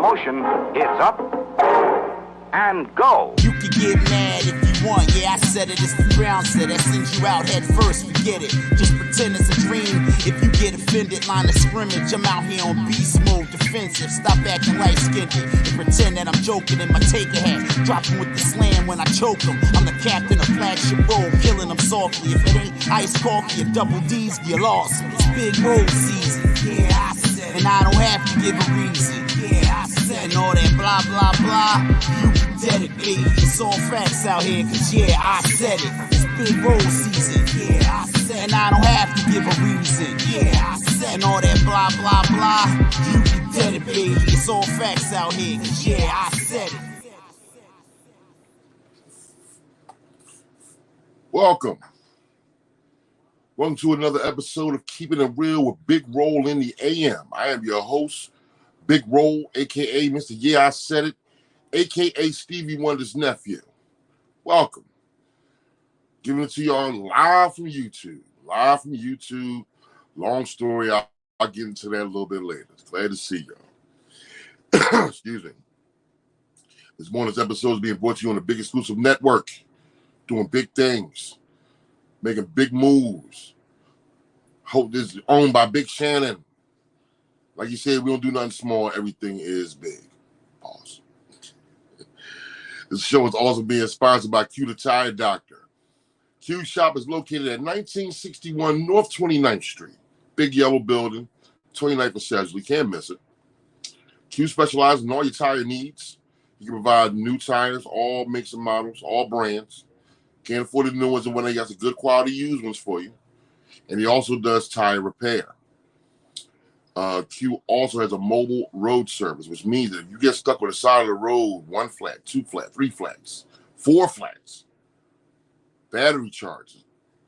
motion. It's up and go. You can get mad if you want. Yeah, I said it. It's the Brown said that sends you out head first. Forget it. Just pretend it's a dream. If you get offended, line of scrimmage. I'm out here on beast mode, defensive. Stop acting light-skinned and pretend that I'm joking in my taker hat. Dropping with the slam when I choke them. I'm the captain of flagship role, killing them softly. If it ain't iced coffee or double D's, you lost me. It's big road season. Yeah, I said it. And I don't have to give a reason. Yeah, I said it. And all that blah, blah, blah. You can dedicate. It's all facts out here, cause yeah, I said it. It's big road season. Yeah, I said it. And I don't have to give a reason. Yeah, I said it. And all that blah, blah, blah. You can dedicate. It's all facts out here, cause yeah, I said it. Welcome to another episode of Keeping It Real with Big Roll in the AM. I am your host, Big Roll, a.k.a. Mr. Yeah, I Said It, a.k.a. Stevie Wonder's nephew. Welcome. Giving it to y'all live from YouTube. Long story. I'll get into that a little bit later. Glad to see y'all. Excuse me. This morning's episode is being brought to you on the Big Exclusive Network. Doing big things, making big moves. Hope this is owned by Big Shannon. Like you said, we don't do nothing small. Everything is big. Pause. This show is also being sponsored by Q the Tire Doctor. Q Shop is located at 1961 North 29th Street. Big yellow building, 29th and Sedgley. Can't miss it. Q specializes in all your tire needs. You can provide new tires, all makes and models, all brands. Can't afford the new ones, and when they got some good quality used ones for you. And he also does tire repair. Q also has a mobile road service, which means that if you get stuck on the side of the road, 1 flat, 2 flat, 3 flats, 4 flats, battery charges,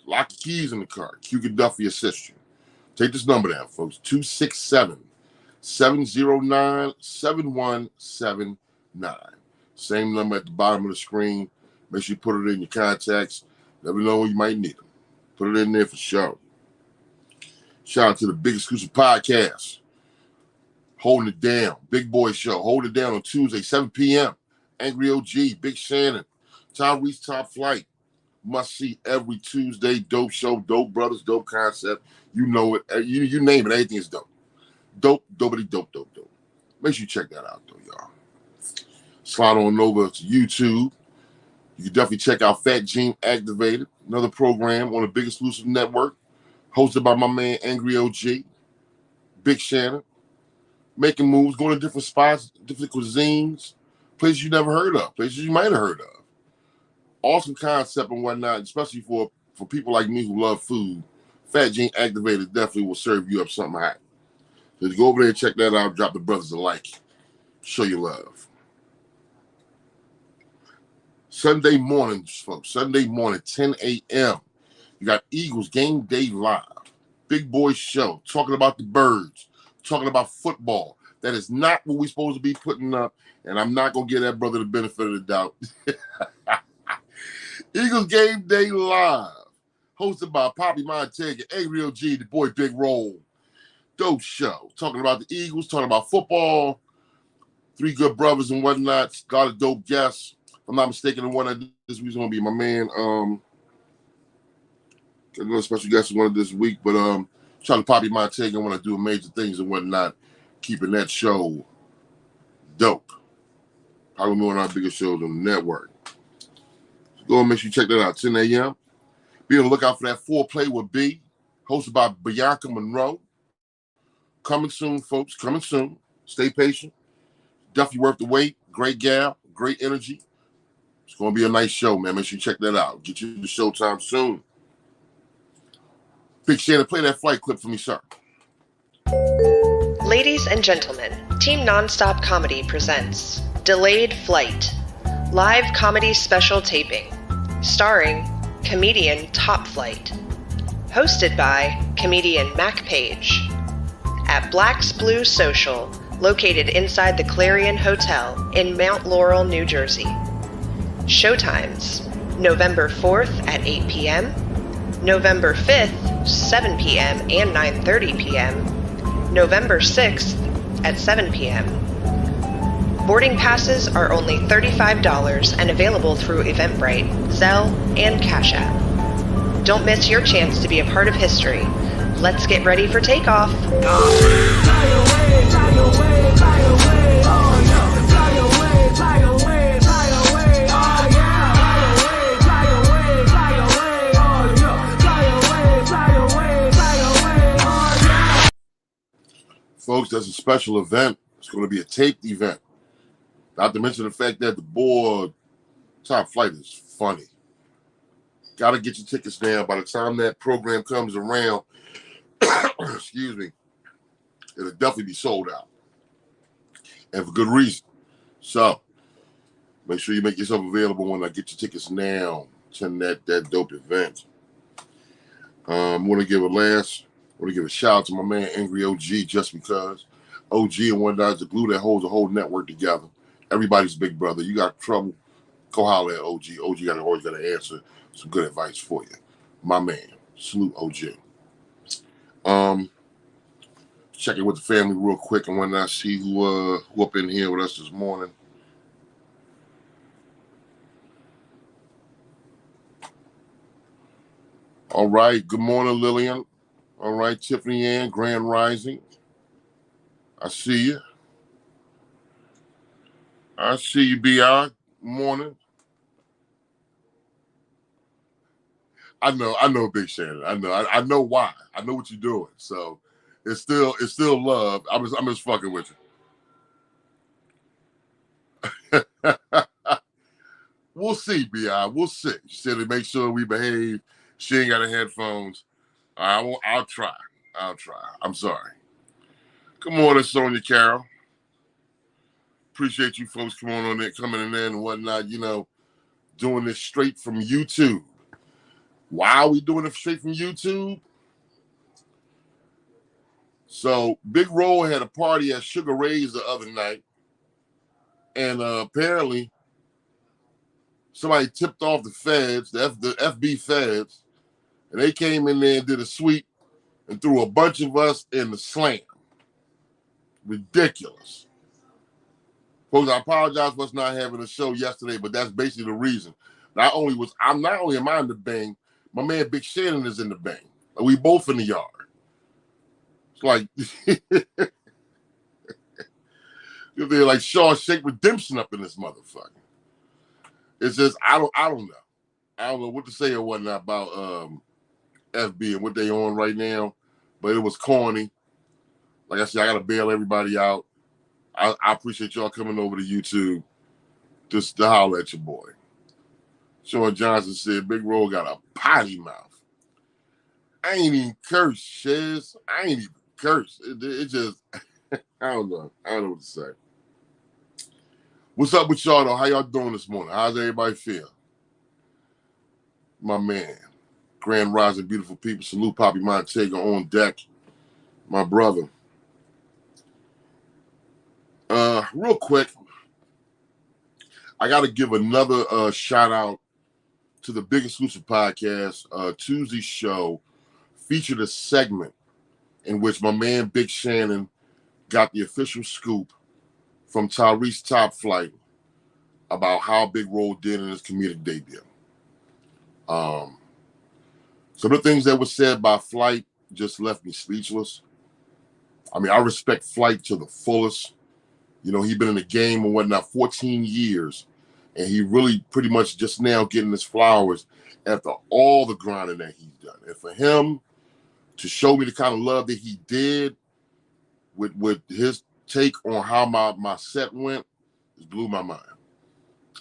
lock the keys in the car, Q can definitely assist you. Take this number down, folks, 267-709-7179. Same number at the bottom of the screen. Make sure you put it in your contacts. Never know when you might need them. Put it in there for sure. Shout out to the Big Exclusive Podcast. Holding it down. Big Boy Show. Hold it down on Tuesday, 7 p.m. Angry OG, Big Shannon, Tyrese Top Flight. Must see every Tuesday. Dope show, dope brothers, dope concept. You know it. You name it. Everything is dope. Dope. Make sure you check that out, though, y'all. Slide on over to YouTube. You can definitely check out Fat Gene Activated, another program on the Big Exclusive Network, hosted by my man Angry OG, Big Shannon, making moves, going to different spots, different cuisines, places you never heard of, places you might have heard of. Awesome concept and whatnot, especially for people like me who love food. Fat Gene Activated definitely will serve you up something hot. So go over there and check that out, drop the brothers a like, show your love. Sunday mornings, folks. Sunday morning, 10 a.m. You got Eagles Game Day Live. Big Boy Show. Talking about the birds. Talking about football. That is not what we're supposed to be putting up. And I'm not going to give that brother the benefit of the doubt. Eagles Game Day Live. Hosted by Poppy Montega, Angry OG, the boy Big Roll. Dope show. Talking about the Eagles. Talking about football. 3 good brothers and whatnot. A lot of dope guests. If I'm not mistaken, the one that this week's going to be my man. Another special guest one this week, but trying to Poppy Montega want to do major things and whatnot, keeping that show dope. Probably one of our biggest shows on the network. So go and make sure you check that out. 10 a.m. Be on the lookout for that Foreplay with B, hosted by Bianca Monroe. Coming soon, folks. Coming soon. Stay patient. Definitely worth the wait. Great gal. Great energy. It's going to be a nice show, man. Make sure you check that out. Get you the showtime soon. Big Shannon, play that flight clip for me, sir. Ladies and gentlemen, Team Nonstop Comedy presents Delayed Flight, live comedy special taping, starring comedian Top Flight, hosted by comedian Mac Page, at Black's Blue Social, located inside the Clarion Hotel in Mount Laurel, New Jersey. Showtimes, November 4th at 8 p.m., November 5th, 7 p.m. and 9:30 p.m., November 6th at 7 p.m. Boarding passes are only $35 and available through Eventbrite, Zelle, and Cash App. Don't miss your chance to be a part of history. Let's get ready for takeoff. Folks, that's a special event. It's going to be a taped event. Not to mention the fact that the board Top Flight is funny. Got to get your tickets now. By the time that program comes around, excuse me, it'll definitely be sold out. And for good reason. So, make sure you make yourself available when I get your tickets now to that dope event. I want to give a shout out to my man Angry OG, just because OG and whatnot is the glue that holds the whole network together. Everybody's big brother. You got trouble, go holler at OG. OG always got to answer some good advice for you. My man, salute OG. Checking with the family real quick and whatnot, see who up in here with us this morning. All right, good morning, Lillian. All right, Tiffany Ann, Grand Rising. I see you. I see you, B.I. Morning. I know, Big Shannon. I know why. I know what you're doing. So it's still love. I'm just fucking with you. We'll see, B.I. We'll see. She said to make sure we behave. She ain't got her headphones. I'll try. I'm sorry. Good morning, Sonia Carroll. Appreciate you folks coming in there and whatnot, doing this straight from YouTube. Why are we doing it straight from YouTube? So Big Roll had a party at Sugar Ray's the other night, and apparently somebody tipped off the feds, the FB feds, and they came in there and did a sweep and threw a bunch of us in the slam. Ridiculous. Folks, I apologize for us not having a show yesterday, but that's basically the reason. Not only am I in the bang, my man Big Shannon is in the bang. We both in the yard. It's like they're like Shawshank Redemption up in this motherfucker. It's just I don't know. I don't know what to say or whatnot about FB and what they on right now, but it was corny. Like I said, I gotta bail everybody out. I appreciate y'all coming over to YouTube just to holler at your boy. Sean Johnson said, Big Roll got a potty mouth. I ain't even cursed, Shiz. I ain't even cursed. It just, I don't know. I don't know what to say. What's up with y'all, though? How y'all doing this morning? How's everybody feel? My man. Grand Rising, beautiful people. Salute Poppy Montega on deck. My brother. Real quick, I got to give another shout out to the Big Exclusive Podcast. Tuesday's show featured a segment in which my man Big Shannon got the official scoop from Tyrese Top Flight about how Big Roll did in his comedic debut. Some of the things that were said by Flight just left me speechless. I mean, I respect Flight to the fullest. He's been in the game and whatnot 14 years, and he really pretty much just now getting his flowers after all the grinding that he's done. And for him to show me the kind of love that he did with his take on how my set went, it blew my mind.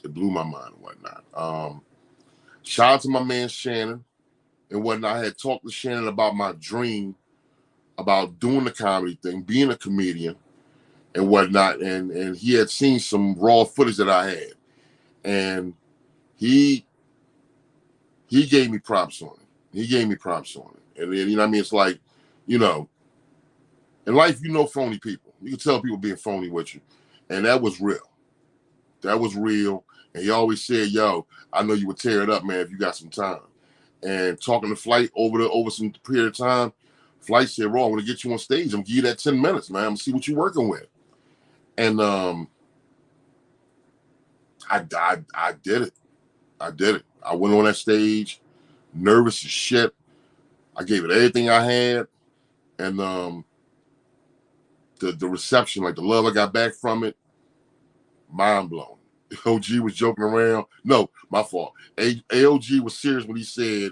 It blew my mind and whatnot. Shout out to my man Shannon and whatnot. I had talked to Shannon about my dream about doing the comedy thing, being a comedian and whatnot, and he had seen some raw footage that I had, and he gave me props on it. And then, what I mean? It's like, in life, phony people. You can tell people being phony with you, and that was real. And he always said, yo, I know you would tear it up, man, if you got some time. And talking to Flight over some period of time, Flight said, Raw, I'm going to get you on stage. I'm going to give you that 10 minutes, man. I'm going to see what you're working with. And I did it. I did it. I went on that stage, nervous as shit. I gave it everything I had, and the reception, like the love I got back from it, mind blown. OG was joking around. No, my fault. AOG was serious when he said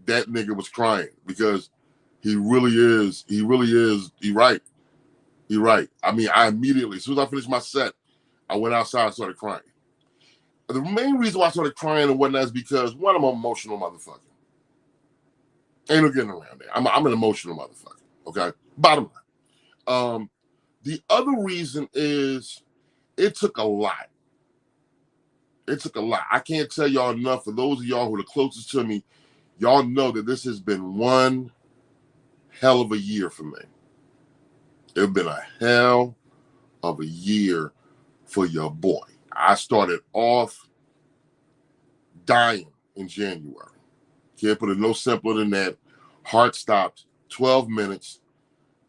that nigga was crying, because he really is. He right. He right. I mean, I immediately, as soon as I finished my set, I went outside and started crying. The main reason why I started crying and whatnot is because, one, I'm an emotional motherfucker. Ain't no getting around that. I'm an emotional motherfucker. Okay? Bottom line. The other reason is it took a lot. It took a lot. I can't tell y'all enough. For those of y'all who are the closest to me, y'all know that this has been one hell of a year for me. It's been a hell of a year for your boy. I started off dying in January. Can't put it no simpler than that. Heart stopped, 12 minutes,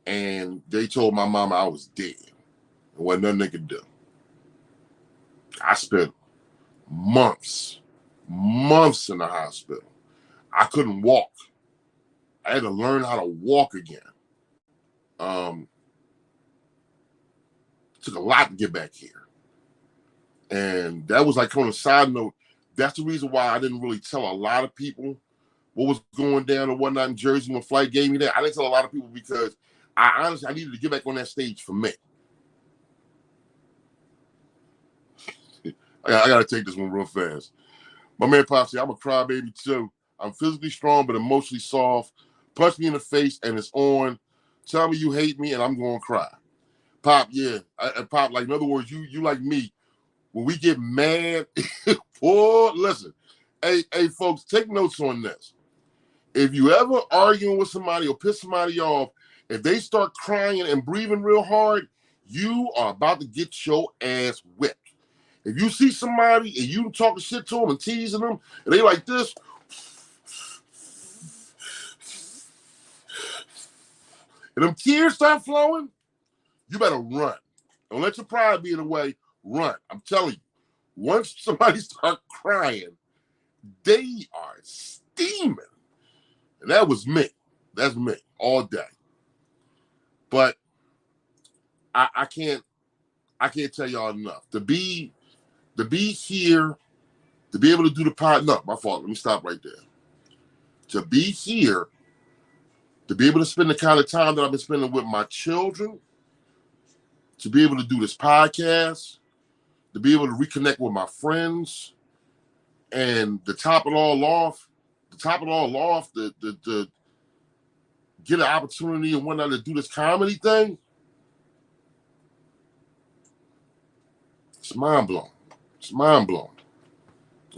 and they told my mama I was dead. There wasn't nothing they could do. I spent months in the hospital. I couldn't walk. I had to learn how to walk again. Took a lot to get back here. And that was like, on a side note, that's the reason why I didn't really tell a lot of people what was going down and whatnot in Jersey when Flight gave me that. I didn't tell a lot of people because I needed to get back on that stage for me. I got to take this one real fast. My man Pop said, I'm a crybaby too. I'm physically strong but emotionally soft. Punch me in the face and it's on. Tell me you hate me and I'm going to cry. Pop, yeah. Pop, like, in other words, you like me. When we get mad, listen. Hey, folks, take notes on this. If you ever arguing with somebody or piss somebody off, if they start crying and breathing real hard, you are about to get your ass whipped. If you see somebody and you talking shit to them and teasing them, and they like this, and them tears start flowing, you better run. Don't let your pride be in the way. Run. I'm telling you, once somebody start crying, they are steaming. And that was me. That's me all day. But I can't tell y'all enough. To be here, to be able to do the pod. No, my fault. Let me stop right there. To be here, to be able to spend the kind of time that I've been spending with my children, to be able to do this podcast, to be able to reconnect with my friends, and to top it all off, to get an opportunity and whatnot to do this comedy thing, it's mind blowing. It's mind blowing.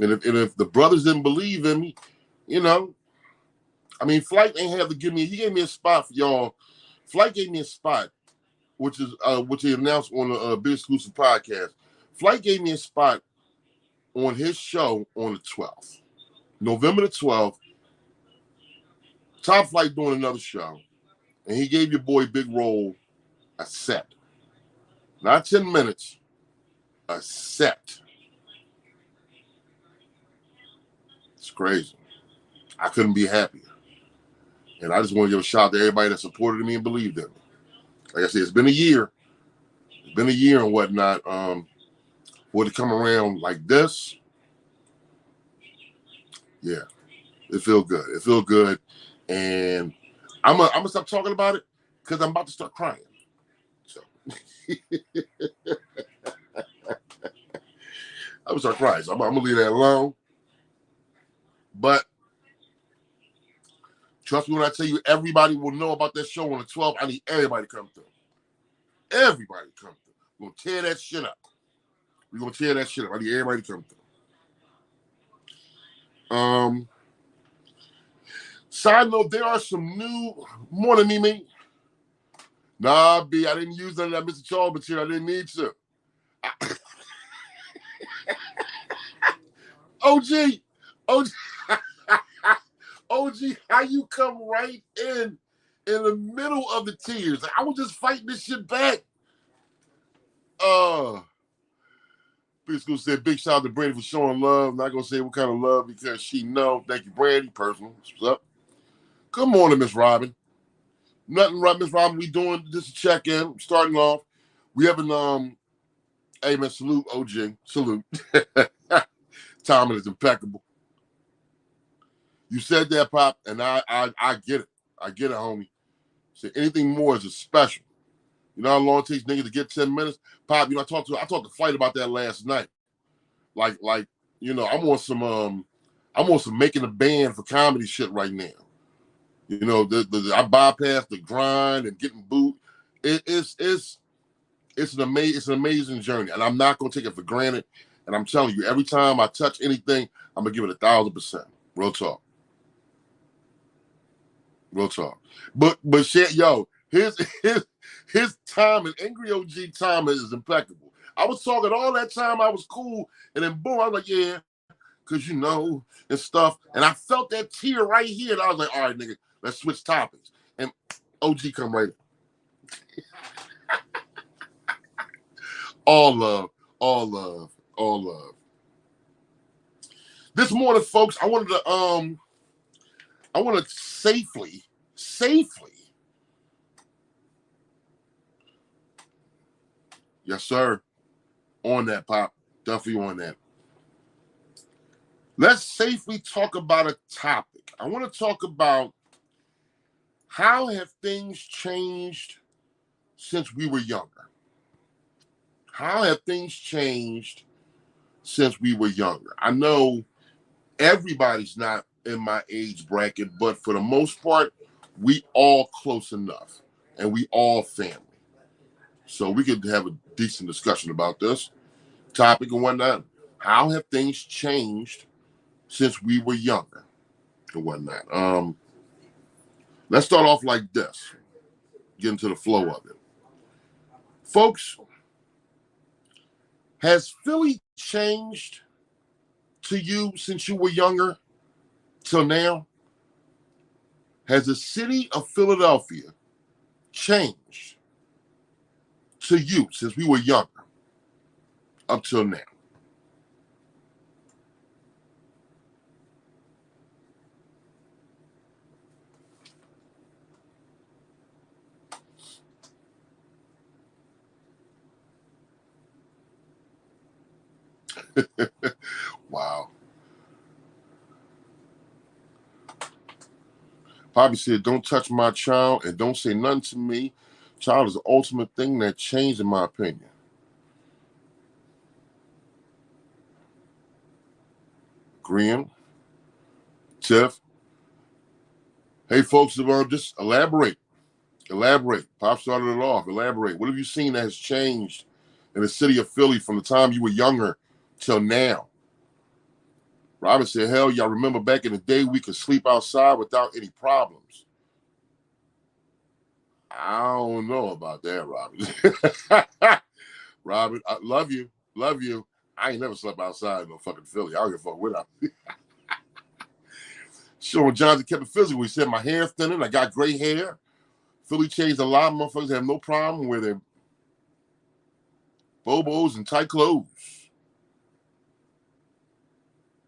And if the brothers didn't believe in me, you know, I mean, Flight ain't have to give me. He gave me a spot for y'all. Flight gave me a spot, which he announced on the Big Exclusive podcast. Flight gave me a spot on his show on the 12th, November the 12th. Top Flight doing another show, and he gave your boy Big Roll a set, not 10 minutes, a set. It's crazy. I couldn't be happier. And I just want to give a shout out to everybody that supported me and believed in me. Like I said, it's been a year. It's been a year and whatnot. For it to come around like this, yeah, it feels good. It feels good. And I'm gonna stop talking about it because I'm about to start crying. So I'm gonna start crying. So I'm gonna leave that alone. But trust me when I tell you, everybody will know about that show on the 12th. I need everybody to come through. Everybody to come through. We're gonna tear that shit up. We're gonna tear that shit up. I need everybody to come through. Side note, there are some new morning Mimi. Nah, B, I didn't use none of that Mr. Charles material. I didn't need to. OG, how you come right in the middle of the tears? I was just fighting this shit back. Big School said, big shout out to Brandy for showing love. Not going to say what kind of love because she know. Thank you, Brandy, personal. What's up? Good morning, Miss Robin. Nothing right, Miss Robin. We doing just a check-in. Starting off. We having, hey, man, salute, OG. Salute. Timing is impeccable. You said that, Pop, and I get it. I get it, homie. So anything more is a special. You know how long it takes niggas to get 10 minutes? Pop, you know, I talked to Flight about that last night. Like, you know, I'm on some making a band for comedy shit right now. You know, I bypassed the grind and getting boot. It's an amazing journey, and I'm not gonna take it for granted. And I'm telling you, every time I touch anything, I'm gonna give it 1,000%. Real talk. Real talk. But shit, yo, his time and Angry OG time is impeccable. I was talking all that time, I was cool, and then boom, I was like, yeah, because you know, and stuff. And I felt that tear right here, and I was like, all right, nigga, let's switch topics. And OG come right in. All love, all love, all love. This morning, folks, I want to safely, yes, sir, on that, Pop, definitely on that. Let's safely talk about a topic. I want to talk about how have things changed since we were younger? How have things changed since we were younger? I know everybody's not in my age bracket, but for the most part, we all close enough, and we all family. So we could have a decent discussion about this topic and whatnot. How have things changed since we were younger and whatnot? Let's start off like this. Get into the flow of it. Folks, has Philly changed to you since you were younger till now? Has the city of Philadelphia changed to you since we were younger up till now? Wow. Poppy said, don't touch my child and don't say nothing to me. Child is the ultimate thing that changed, in my opinion. Graham, Tiff. Hey, folks, just elaborate. Elaborate. Pop started it off. Elaborate. What have you seen that has changed in the city of Philly from the time you were younger till now? Robert said, hell, y'all remember back in the day we could sleep outside without any problems. I don't know about that, Robert. Robert, I love you. Love you. I ain't never slept outside in no fucking Philly. I don't give a fuck what I Sean Johnson kept it physical. He said, my hair's thinning. I got gray hair. Philly changed a lot. Motherfuckers have no problem with their bobos and tight clothes.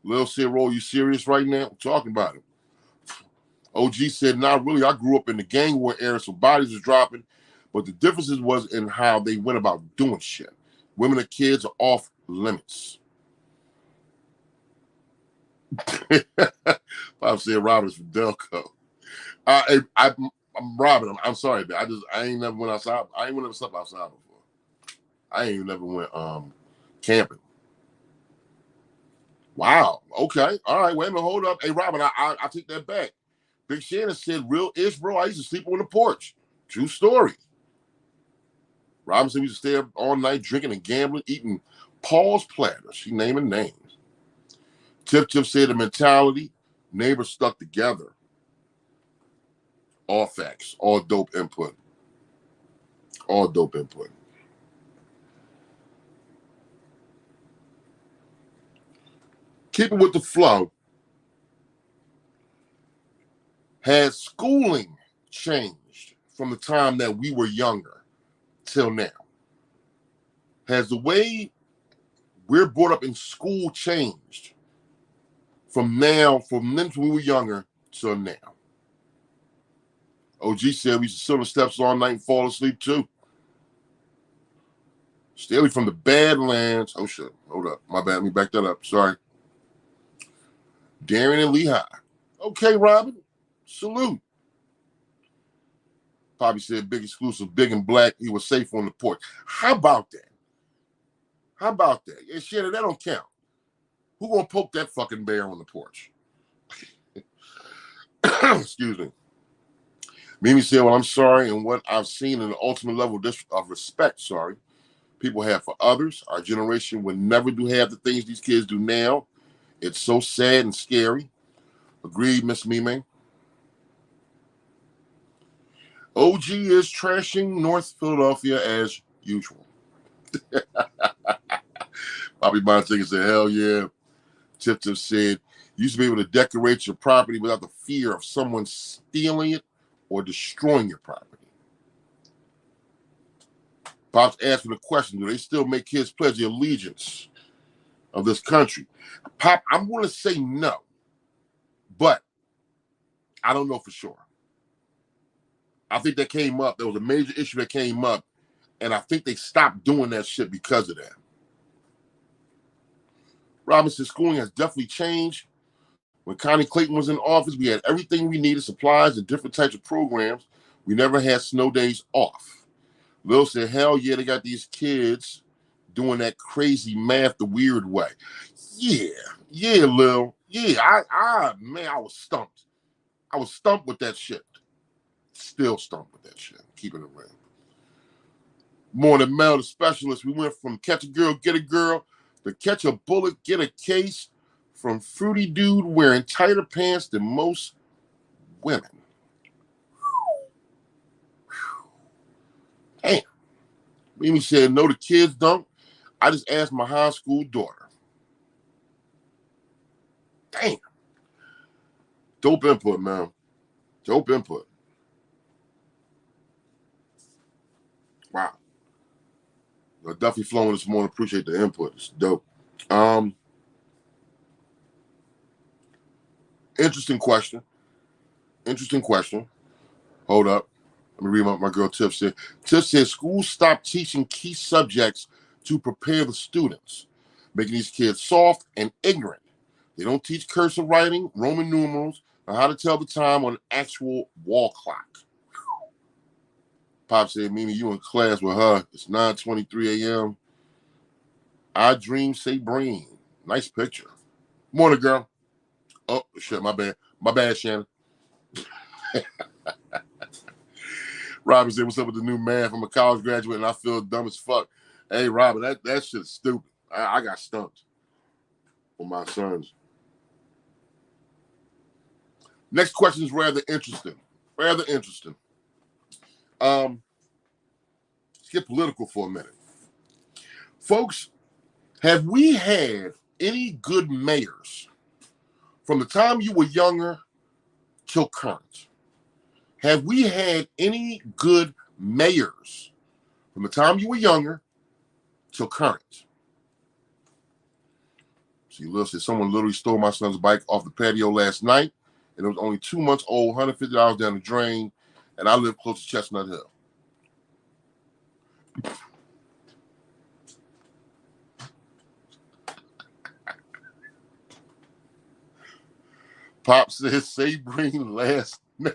Lil Ciro, you serious right now? We're talking about it. OG said, not really. I grew up in the gang war era, so bodies was dropping. But the differences was in how they went about doing shit. Women and kids are off limits. Bob said Robert's from Delco. I'm Robin. I'm sorry, man. I ain't never went outside. I ain't never slept outside before. I ain't never went camping. Wow. Okay. All right. Wait a minute. Hold up. Hey, Robin, I take that back. Big Shannon said, real ish, bro. I used to sleep on the porch. True story. Robin said we used to stay up all night drinking and gambling, eating Paul's platter. She naming names. Tip said the mentality, neighbors stuck together. All facts, all dope input. All dope input. Keeping with the flow, has schooling changed from the time that we were younger till now? Has the way we're brought up in school changed from then when we were younger to now. OG said we used to sit on the steps all night and fall asleep too. Staley from the Badlands. Oh shit, hold up. My bad, let me back that up. Sorry. Darren and Lehigh. Okay, Robin. Salute. Poppy said big exclusive, big and black. He was safe on the porch. How about that? How about that? Yeah, Shannon, that don't count. Who gonna poke that fucking bear on the porch? Excuse me. Mimi said, well, I'm sorry, and what I've seen in the ultimate level of respect, people have for others. Our generation would never do half the things these kids do now. It's so sad and scary. Agreed, Miss Mimi. OG is trashing North Philadelphia as usual. Bobby Bontiga said, hell yeah. Tip said, you used to be able to decorate your property without the fear of someone stealing it or destroying your property. Pops asking the question, do they still make kids pledge the allegiance of this country? Pop, I'm going to say no, but I don't know for sure. I think that came up. There was a major issue that came up, and I think they stopped doing that shit because of that. Robinson schooling has definitely changed. When Connie Clayton was in office, we had everything we needed, supplies and different types of programs. We never had snow days off. Lil said, hell yeah, they got these kids doing that crazy math the weird way. Yeah, Lil. Yeah, man, I was stumped. I was stumped with that shit. Still stumped with that shit. Keeping it real. Morning Mel, the specialist. We went from catch a girl, get a girl, to catch a bullet, get a case, from fruity dude wearing tighter pants than most women. Damn. Mimi said, no, the kids don't. I just asked my high school daughter. Damn. Dope input, man. Dope input. Wow. You're definitely flowing this morning. Appreciate the input. It's dope. Interesting question. Hold up. Let me read what my girl Tiff said. Tiff said schools stopped teaching key subjects to prepare the students, making these kids soft and ignorant. They don't teach cursive writing, Roman numerals, or how to tell the time on an actual wall clock. Pop said, Mimi, you in class with her. It's 9:23 a.m. I dream, say brain. Nice picture. Morning, girl. Oh, shit, my bad. My bad, Shannon. Robin said, what's up with the new math? I'm a college graduate and I feel dumb as fuck. Hey, Robin, that shit's stupid. I got stumped for my sons. Next question is rather interesting. Let's get political for a minute. Folks, have we had any good mayors from the time you were younger till current? Have we had any good mayors from the time you were younger till current? See, listen, someone literally stole my son's bike off the patio last night, and it was only 2 months old, $150 down the drain, and I live close to Chestnut Hill. Pop says, Sabrine last name.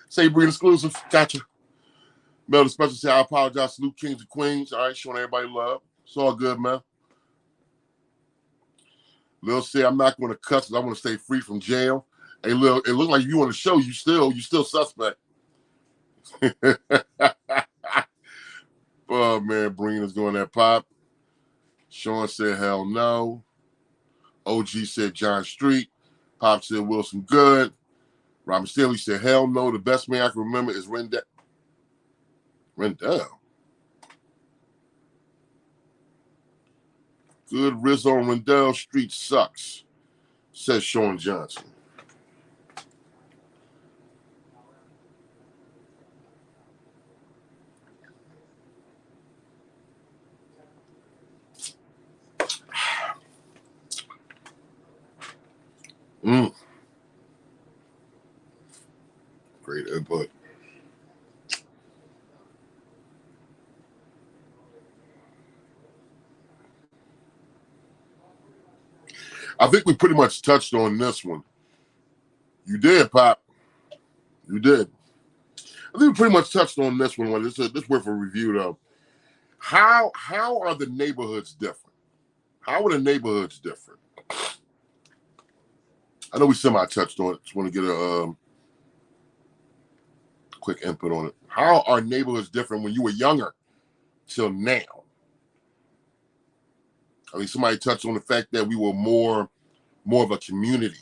Sabrine exclusive. Gotcha. Mel, the special say, I apologize. Salute kings and queens. All right, showing everybody love. It's all good, man. Lil say, I'm not going to cuss because I want to stay free from jail. Hey, Lil, it looks like you on the show. You still suspect. Oh, man, Brina's doing that pop. Sean said, hell no. OG said John Street. Pop said Wilson Good. Robert Staley said, hell no. The best man I can remember is Rendell. Good Rizzo and Rendell. Street sucks, says Sean Johnson. Mm. Great input. I think we pretty much touched on this one. You did, Pop. You did. I think we pretty much touched on this one. This worth a review, though. How are the neighborhoods different? How are the neighborhoods different? I know we semi-touched on it. Just want to get a quick input on it. How are neighborhoods different when you were younger till now? I mean, somebody touched on the fact that we were more of a community.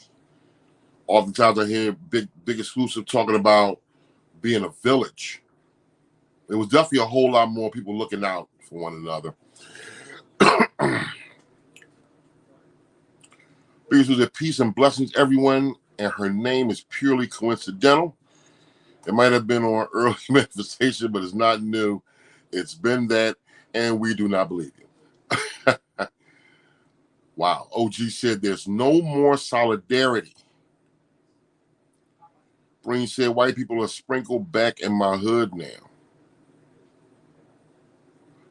Oftentimes I hear big exclusive talking about being a village. There was definitely a whole lot more people looking out for one another. Because was a peace and blessings, everyone, and her name is purely coincidental. It might have been on early manifestation, but it's not new. It's been that, and we do not believe you. Wow. OG said there's no more solidarity. Breen said white people are sprinkled back in my hood now.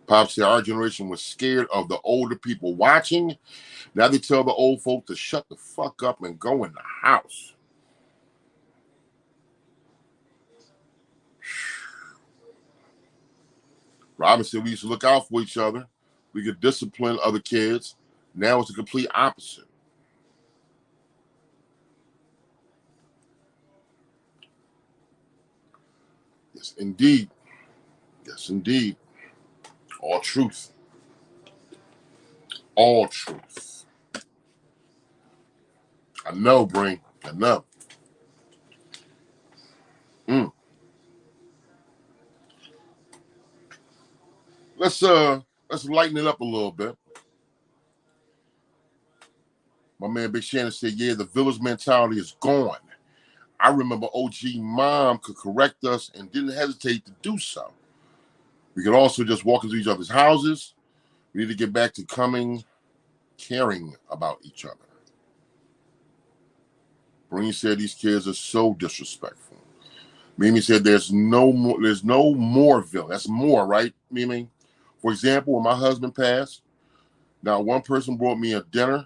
Pop said our generation was scared of the older people watching. Now they tell the old folk to shut the fuck up and go in the house. Robin said we used to look out for each other. We could discipline other kids. Now it's the complete opposite. Yes, indeed. Yes, indeed. All truth. All truth. I know, Brain. I know. Let's lighten it up a little bit. My man Big Shannon said, yeah, the village mentality is gone. I remember OG mom could correct us and didn't hesitate to do so. We could also just walk into each other's houses. We need to get back to caring about each other. Breen said these kids are so disrespectful. Mimi said there's no more village. That's more, right, Mimi? For example, when my husband passed, now one person brought me a dinner.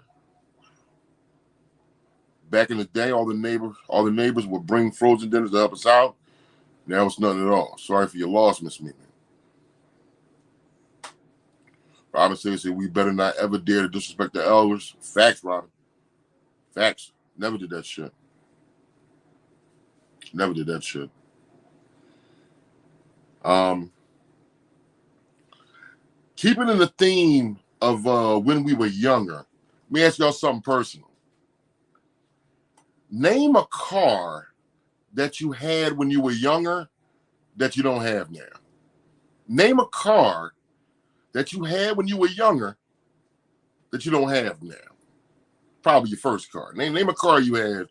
Back in the day, all the neighbors would bring frozen dinners to help us out. Now it's nothing at all. Sorry for your loss, Miss Mimi. Robin said we better not ever dare to disrespect the elders. Facts, Robin. Facts. Never did that shit. Never did that shit. Keeping in the theme of when we were younger, let me ask y'all something personal. Name a car that you had when you were younger that you don't have now. Name a car that you had when you were younger that you don't have now. Probably your first car. Name a car you had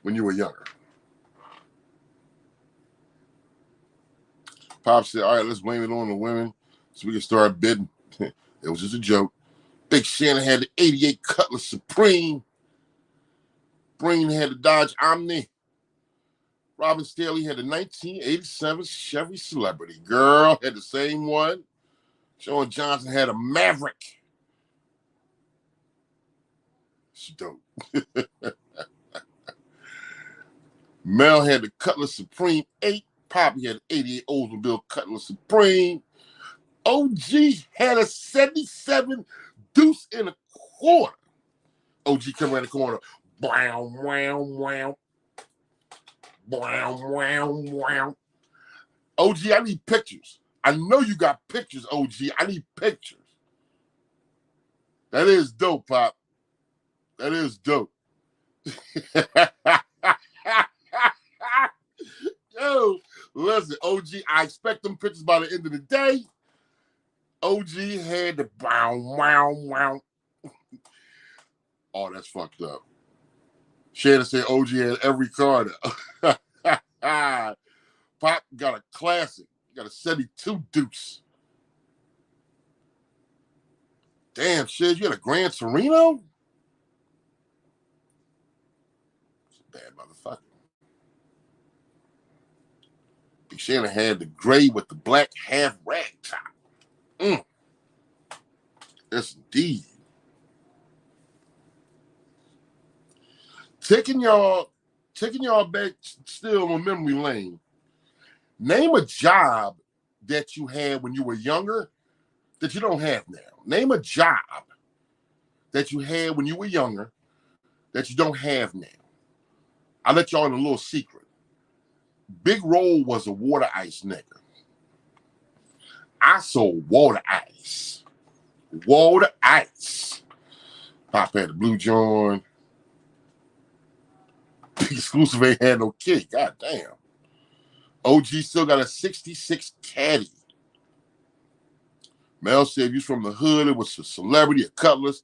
when you were younger. Pop said, all right, let's blame it on the women so we can start bidding. It was just a joke. Big Shannon had the 88 Cutlass Supreme. Breen had the Dodge Omni. Robin Staley had the 1987 Chevy Celebrity. Girl had the same one. Sean Johnson had a Maverick. She dope. Mel had the Cutlass Supreme 8. Poppy had the 88 Oldsmobile Cutlass Supreme. OG had a 77 Deuce and a quarter. OG come around the corner. Wow, wow, wow. Wow, wow, wow. OG, I need pictures. I know you got pictures, OG. I need pictures. That is dope, Pop. That is dope. Yo, listen, OG, I expect them pictures by the end of the day. OG had the wow, wow, wow. Oh, that's fucked up. Shannon said OG had every car. Pop got a classic. Got a 72 Deuce. Damn, shit, you had a Gran Torino? Shannon had the gray with the black half rag top. Yes, indeed. Taking y'all back still on memory lane. Name a job that you had when you were younger that you don't have now. Name a job that you had when you were younger that you don't have now. I'll let y'all in a little secret. Big Roll was a water ice nigga. I sold water ice. Water ice. Pop had the blue joint. Exclusive ain't had no kick. God damn. OG still got a 66 caddy. Mel said if you from the hood, it was a celebrity, a cutlass.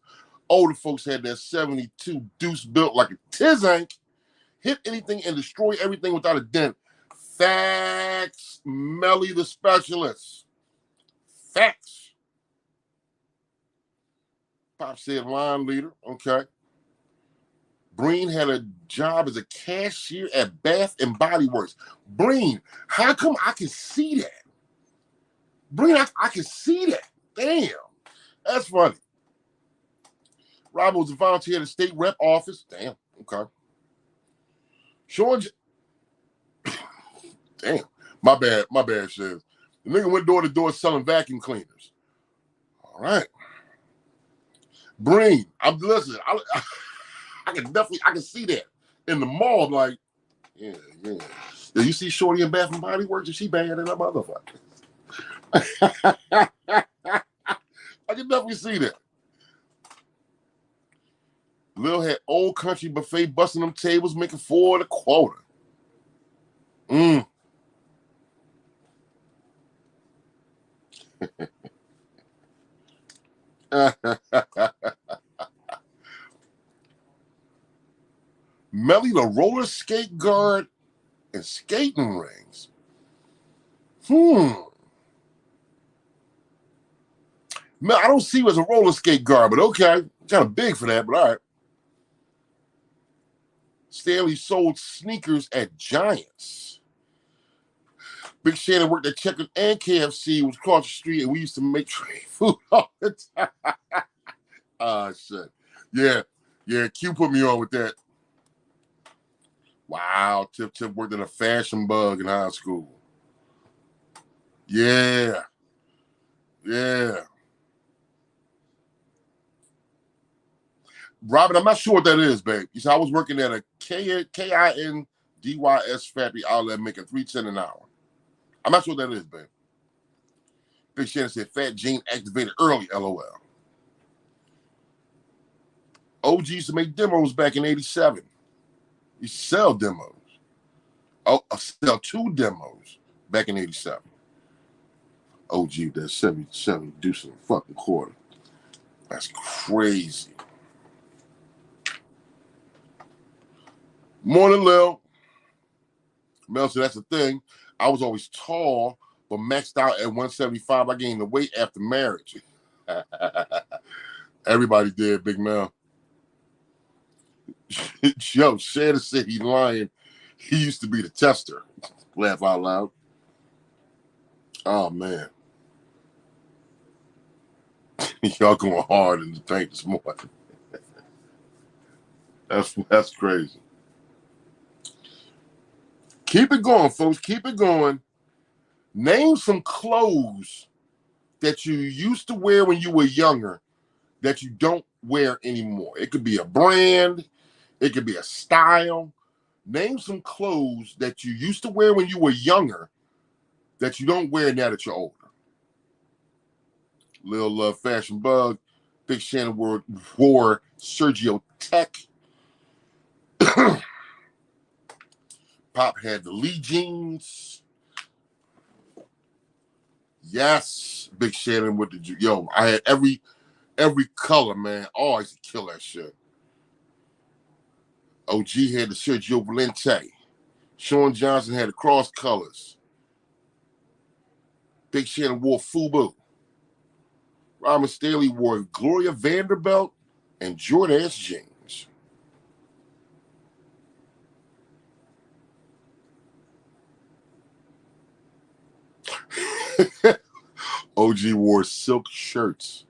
Older folks had that 72 deuce built like a Tizank. Hit anything and destroy everything without a dent. Facts. Melly the specialist. Facts. Pop said line leader. Okay. Breen had a job as a cashier at Bath and Body Works. Breen, how come I can see that? Breen, I can see that. Damn. That's funny. Robert was a volunteer at the state rep office. Damn. Okay. Sean, damn. My bad, Shiz. The nigga went door to door selling vacuum cleaners. All right. Breen, I'm listening. I can see that in the mall. I'm like, yeah. Yeah, you see Shorty in Bath and Body Works, and she bad in that motherfucker. I can definitely see that. Lil had Old Country Buffet busting them tables, making $4 a quarter. Melly the roller skate guard and skating rings. Man, I don't see you as a roller skate guard, but okay. Kind of big for that, but all right. Stanley sold sneakers at Giants. Big Shannon worked at Checkers and KFC. Was across the street, and we used to make trade food all the time. Shit. Yeah. Q put me on with that. Wow, Tip worked at a Fashion Bug in high school. Yeah. Robin, I'm not sure what that is, babe. You see, I was working at a KINDYS factory outlet making $3.10 an hour. I'm not sure what that is, babe. Big Shannon said Fat Gene activated early, LOL. OG used to make demos back in 87. He used to sell demos. Oh, sell 2 demos back in 87. OG, that 77 deuce in a fucking quarter. That's crazy. Morning, Lil. Mel said, that's the thing. I was always tall, but maxed out at 175. I gained the weight after marriage. Everybody did, Big Mel. Yo, Shannon said he's lying. He used to be the tester. Laugh out loud. Oh, man. Y'all going hard in the tank this morning. That's crazy. Keep it going, folks. Keep it going. Name some clothes that you used to wear when you were younger that you don't wear anymore. It could be a brand. It could be a style. Name some clothes that you used to wear when you were younger that you don't wear now that you're older. Lil Love Fashion Bug. Big Shannon wore Sergio Tech. Pop had the Lee jeans. Yes. Big Shannon with the... Yo, I had every color, man. Oh, I used to kill that shit. OG had the Sergio Valente. Sean Johnson had the cross colors. Big Shannon wore FUBU. Robin Staley wore Gloria Vanderbilt and Jordache jeans. OG wore silk shirts.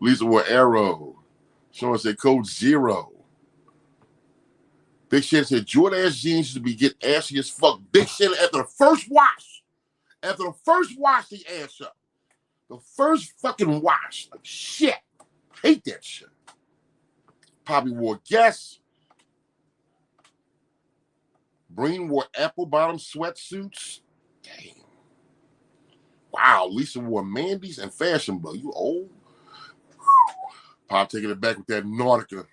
Lisa wore Arrow. Sean said Code Zero. Big Shannon said Jordan ass jeans used to be get ashy as fuck. Big Shannon after the first wash. After the first wash, they ass up. The first fucking wash. Like shit. Hate that shit. Poppy wore Guess. Breen wore apple bottom sweatsuits. Damn. Wow, Lisa wore Mandy's and Fashion Bug. You old? Pop taking it back with that Nautica.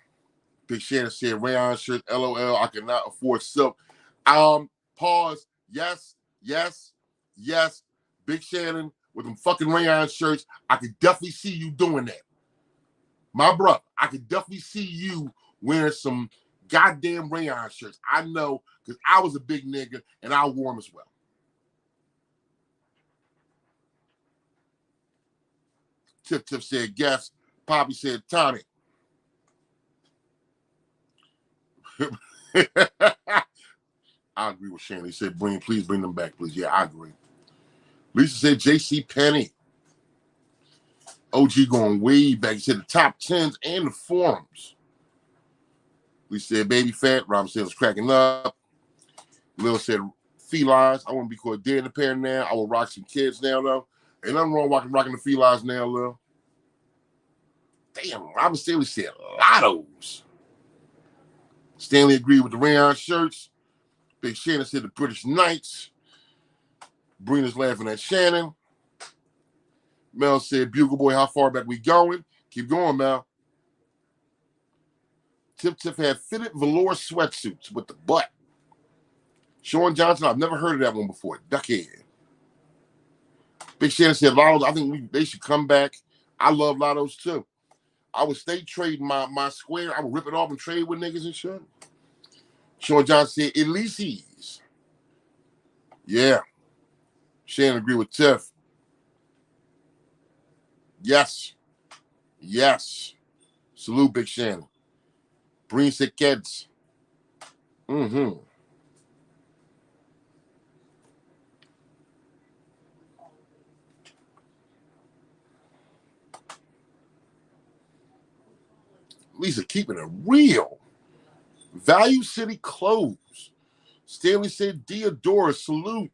Big Shannon said rayon shirt, LOL, I cannot afford silk. Pause. Yes. Big Shannon with them fucking rayon shirts. I could definitely see you doing that. My brother, I could definitely see you wearing some goddamn rayon shirts. I know, because I was a big nigga and I wore them as well. Tip said Guess. Poppy said Tonic. I agree with Shannon. He said, please bring them back, please. Yeah, I agree. Lisa said J.C. Penney. OG going way back. He said the top 10s and the forums. Lisa said Baby Fat. Robin said it was cracking up. Lil said felines. I want to be called dead in the pair now. I will rock some kids now, though. Ain't nothing wrong rocking the felines now, Lil. Damn, Robin Stanley said lottos. Stanley agreed with the rayon shirts. Big Shannon said the British Knights. Brina's laughing at Shannon. Mel said, Bugle Boy, how far back we going? Keep going, Mel. Tip had fitted velour sweatsuits with the butt. Sean Johnson, I've never heard of that one before. Duckhead. Big Shannon said lottos, I think they should come back. I love lottos too. I would stay trading my square. I would rip it off and trade with niggas and shit. Sean Johnson said Elysees. Yeah. Shannon agreed with Tiff. Yes. Salute, Big Shannon. Breen said kids. Lisa keeping it real. Value City clothes. Stanley said Deodora, salute.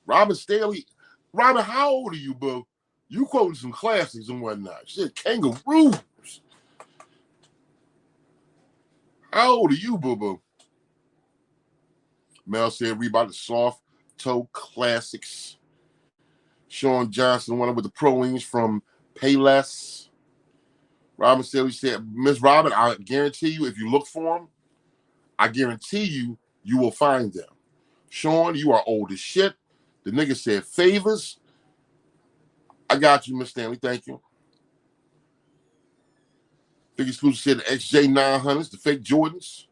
Robin Stanley. Robin, how old are you, boo? You quoting some classics and whatnot. Shit, Kangaroos. How old are you, boo-boo? Mel said Reebok the soft toe classics. Sean Johnson, one with the pro wings from Payless. Robin said, Miss Robin, I guarantee you, if you look for them, I guarantee you will find them. Sean, you are old as shit. The nigga said favors. I got you, Miss Stanley. Thank you. Big Exclusive said the XJ900s, the fake Jordans.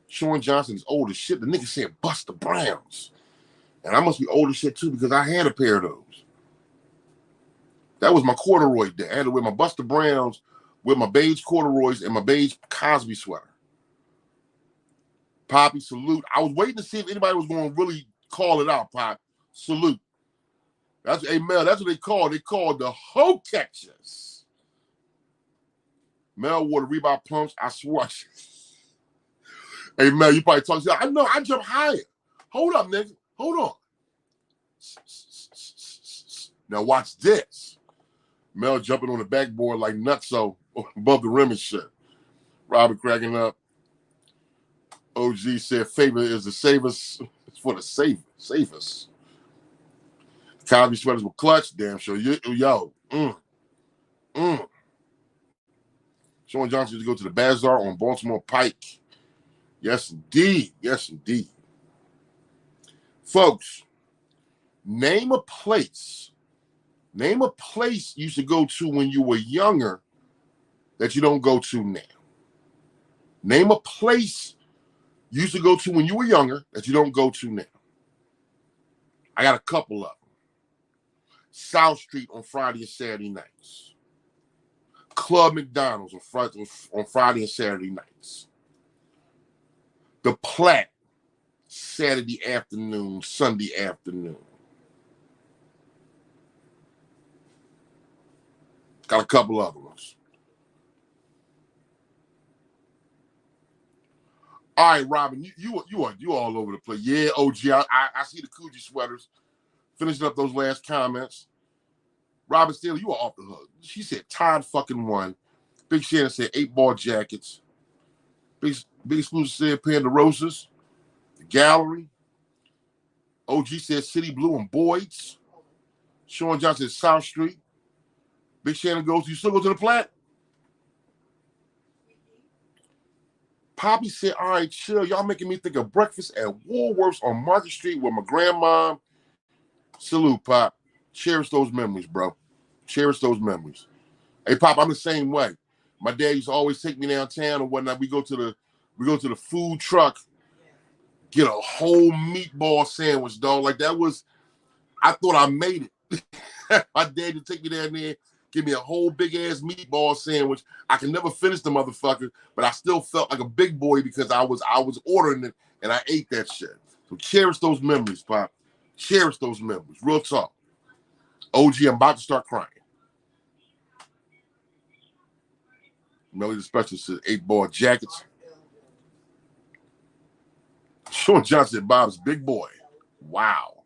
Sean Johnson is old as shit. The nigga said Buster Browns. And I must be old as shit too because I had a pair of those. That was my corduroy day. I had to wear my Buster Browns with my beige corduroys and my beige Cosby sweater. Poppy, salute. I was waiting to see if anybody was going to really call it out, Pop. Salute. That's Mel. That's what they called. They called the hoe catchers. Mel wore the Reebok pumps. I swore. Hey, Mel, you probably talking. I know. I jump higher. Hold up, nigga. Hold on. Now watch this. Mel jumping on the backboard like nutso above the rim and shit. Robert cracking up. OG said favor is the savers. It's for the safest. Cosby sweaters were clutch. Damn sure. Yo. Sean Johnson used to go to the Bazaar on Baltimore Pike. Yes, indeed. Folks, name a place you should go to when you were younger that you don't go to now. Name a place you used to go to when you were younger that you don't go to now. I got a couple of them. South Street on Friday and Saturday nights. Club McDonald's on Friday and Saturday nights. The Platte, Saturday afternoon, Sunday afternoon. Got a couple other ones. All right, Robin, you all over the place. Yeah, OG, I see the Coogee sweaters. Finishing up those last comments. Robin Steele, you are off the hook. She said Todd fucking won. Big Shannon said 8-ball jackets. Big Exclusive said Panderosas. The Gallery. OG said City Blue and Boyd's. Sean Johnson said South Street. Big Shannon goes, you still go to the Plat? Poppy said, all right, chill. Y'all making me think of breakfast at Woolworths on Market Street with my grandma. Salute, Pop. Cherish those memories, bro. Cherish those memories. Hey, Pop, I'm the same way. My dad used to always take me downtown and whatnot. We go to the food truck, get a whole meatball sandwich, dog. Like that was, I thought I made it. My dad would take me down there, give me a whole big ass meatball sandwich. I can never finish the motherfucker, but I still felt like a big boy because I was ordering it and I ate that shit. So cherish those memories, Pop. Cherish those memories. Real talk. OG, I'm about to start crying. Melly the Specialist says 8-ball jackets. Sean Johnson said Bob's big boy. Wow.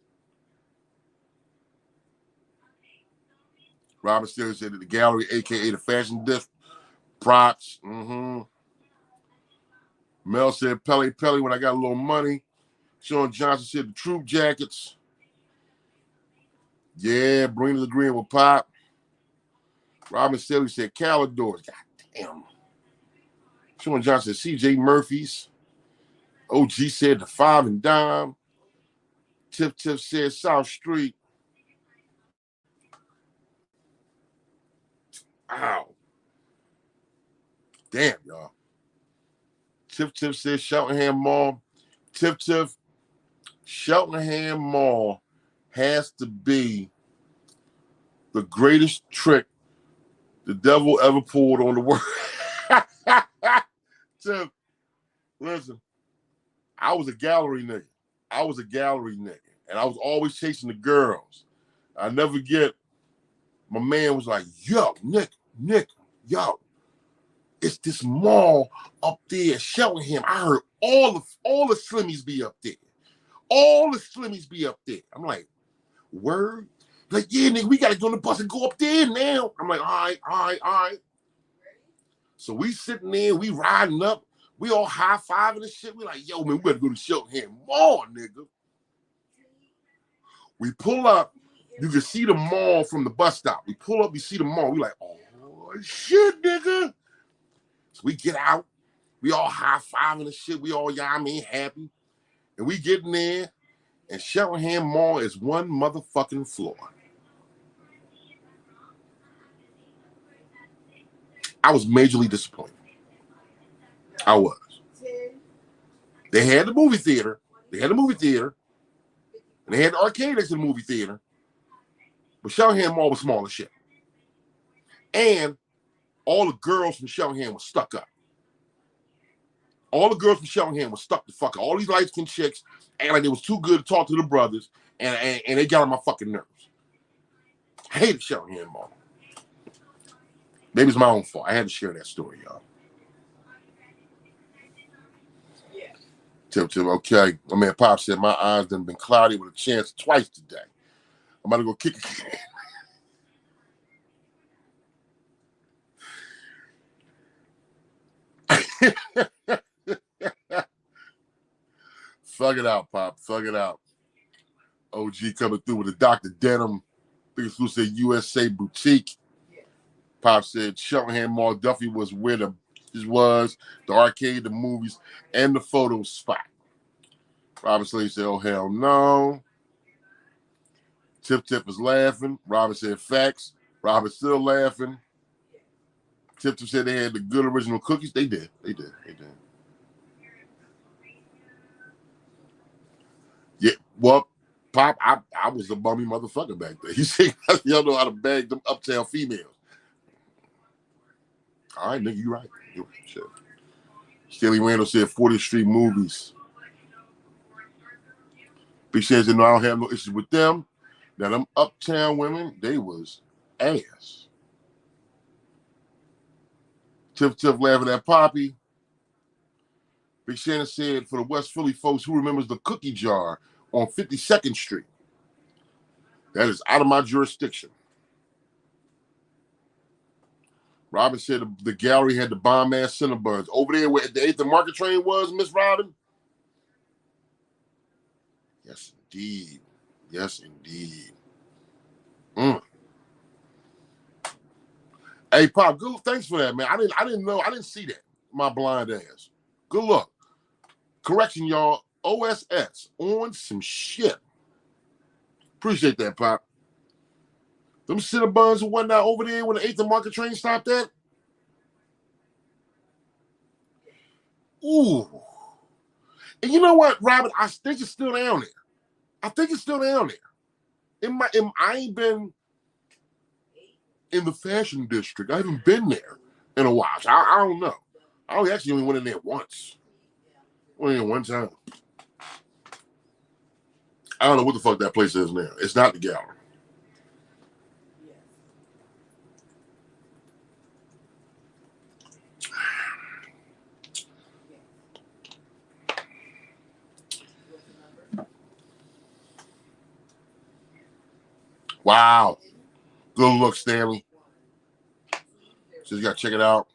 Robert Steele said at the Gallery, a.k.a. the fashion disc. Props. Mel said Pelly when I got a little money. Sean Johnson said the troop jackets. Yeah, Brina's agreeing with Pop. Robin Steele said Calidors. God damn. Sean Johnson said C.J. Murphy's. OG said the 5 and Dime. Tiff said South Street. Ow. Damn, y'all. Tiff said Cheltenham Mall. Tiff, Cheltenham Mall has to be the greatest trick the devil ever pulled on the world. Tiff, listen, I was a gallery nigga. And I was always chasing the girls. I never get, my man was like, yo, Nick, yo, it's this mall up there at Cheltenham. I heard all the slimmies be up there. All the slimmies be up there. I'm like, word? Like, yeah, nigga, we got to go on the bus and go up there now. I'm like, all right. So we sitting there, we riding up. We all high-fiving and shit. We like, yo, man, we better go to Cheltenham Mall, nigga. We pull up. You can see the mall from the bus stop. We pull up, we see the mall. We like, oh, shit, nigga. So we get out. We all high-fiving and shit. We all, happy. And we get in there, and Cheltenham Mall is one motherfucking floor. I was majorly disappointed. I was. They had the movie theater. And they had the arcade next to the movie theater. But Cheltenham Mall was small as shit. And all the girls from Cheltenham were stuck up. All the girls from Cheltenham were stuck the fuck up. All these light-skinned chicks, and like they was too good to talk to the brothers, and they got on my fucking nerves. I hated Cheltenham Mall. Maybe it's my own fault. I had to share that story, y'all. Tip, okay. My man Pop said my eyes done been cloudy with a chance twice today. I'm about to go kick it. Thug it out, Pop. Thug it out. OG coming through with a Dr. Denim. Big Exclusive USA Boutique. Pop said Cheltenham Mall Duffy was where the arcade, the movies, and the photo spot. Robert Slade said, oh, hell no. Tip was laughing. Robert said, facts. Robert still laughing. Tip said they had the good original cookies. They did. Yeah, well, Pop, I was a bummy motherfucker back there. He said, y'all know how to bag them uptown females. All right, nigga, you right. Shit. Steely Randall said 40th Street movies. Big Shannon said, no, I don't have no issues with them. Now, them uptown women, they was ass. Tiff laughing at Poppy. Big Shannon said, for the West Philly folks, who remembers the cookie jar on 52nd Street? That is out of my jurisdiction. Robin said the gallery had the bomb-ass Cinnabons. Over there where the 8th and Market train was, Miss Robin? Yes, indeed. Yes, indeed. Hey, Pop, good. Thanks for that, man. I didn't know. I didn't see that. My blind ass. Good luck. Correction, y'all. OSS on some shit. Appreciate that, Pop. Them Cinnabons and whatnot over there when the 8th and Market train stopped at. Ooh. And you know what, Robert? I think it's still down there. I think it's still down there. I ain't been in the fashion district. I haven't been there in a while. So I don't know. I actually only went in there once. Went in there one time. I don't know what the fuck that place is now. It's not the gallery. Wow. Good look, Stanley. So you got to check it out.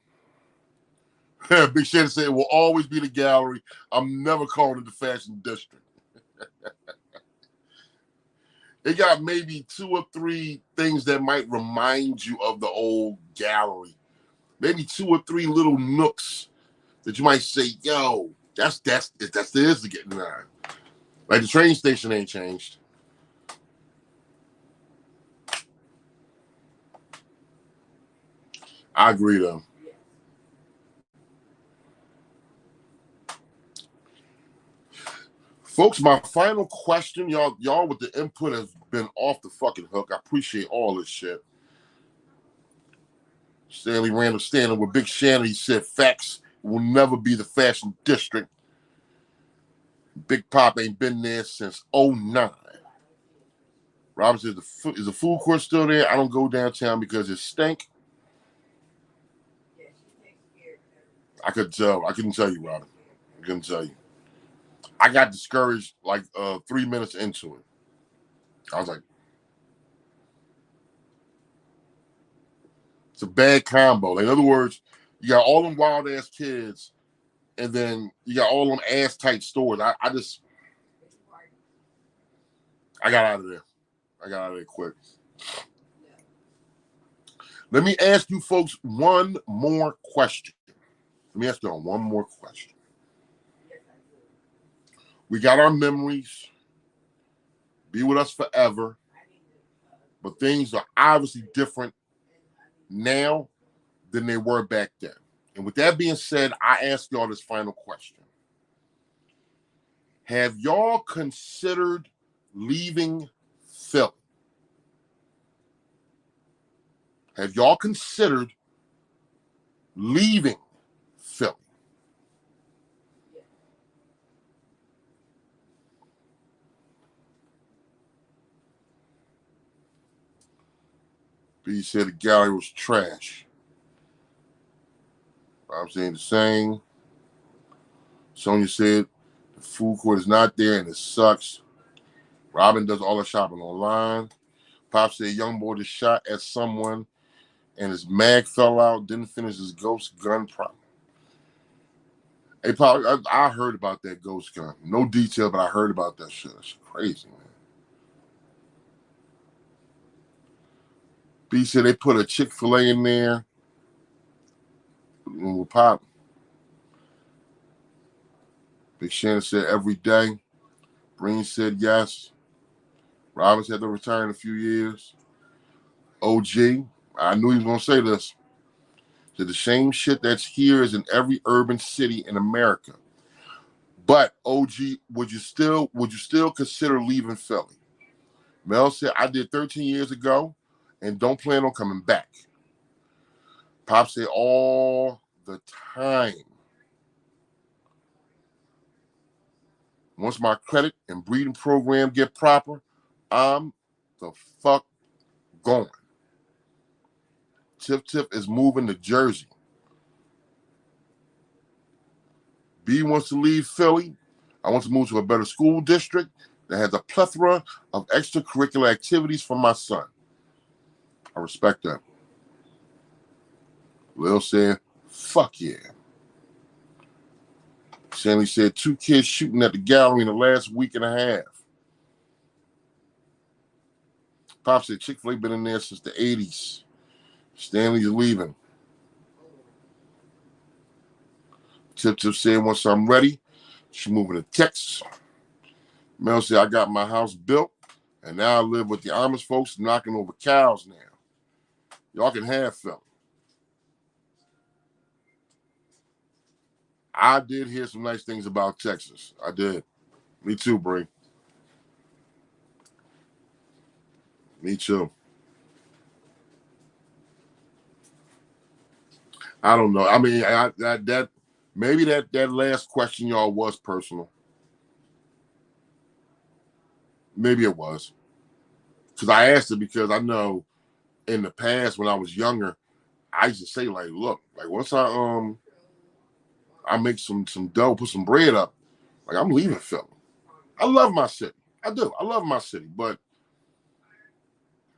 Big Shannon said it will always be the gallery. I'm never calling it the fashion district. It got maybe 2 or 3 things that might remind you of the old gallery. Maybe 2 or 3 little nooks that you might say, yo, that's this to get in line. Like the train station ain't changed. I agree, though. Folks, my final question, y'all with the input has been off the fucking hook. I appreciate all this shit. Stanley Randall standing with Big Shannon. He said facts will never be the fashion district. Big Pop ain't been there since 2009. Robert says, is the food court still there? I don't go downtown because it stank. I couldn't tell you, Robert. I couldn't tell you. I got discouraged like 3 minutes into it. I was like, it's a bad combo. Like, in other words, you got all them wild ass kids, and then you got all them ass tight stores. I got out of there. I got out of there quick. Let me ask you folks one more question. Let me ask you one more question. We got our memories. Be with us forever. But things are obviously different now than they were back then. And with that being said, I ask y'all this final question. Have y'all considered leaving Philly? Have y'all considered leaving Philly? B said the gallery was trash. I'm saying the same. Sonia said the food court is not there and it sucks. Robin does all the shopping online. Pop said young boy just shot at someone and his mag fell out, didn't finish his ghost gun problem. Hey, Pop, I heard about that ghost gun. No detail, but I heard about that shit. That's crazy, man. B said they put a Chick-fil-A in there. With Pop. Big Shannon said every day. Breen said yes. Robin said they'll retire in a few years. OG, I knew he was going to say this. Said the same shit that's here is in every urban city in America. But OG, would you still consider leaving Philly? Mel said, I did 13 years ago and don't plan on coming back. Pop said all the time. Once my credit and breeding program get proper, I'm the fuck going. Tip is moving to Jersey. B wants to leave Philly. I want to move to a better school district that has a plethora of extracurricular activities for my son. I respect that. Lil said, fuck yeah. Stanley said 2 kids shooting at the gallery in the last week and a half. Pop said Chick-fil-A been in there since the 80s. Stanley's leaving. Tip said once I'm ready, she's moving to Texas. Mel said I got my house built and now I live with the Amish folks knocking over cows now. Y'all can have Philly. I did hear some nice things about Texas. I did. Me too, Bree. Me too. I don't know. I mean, that maybe that last question y'all was personal. Maybe it was. Because I asked it because I know in the past when I was younger, I used to say like, look, like once I make some dough, put some bread up, like I'm leaving Philly. I love my city. I do. I love my city, but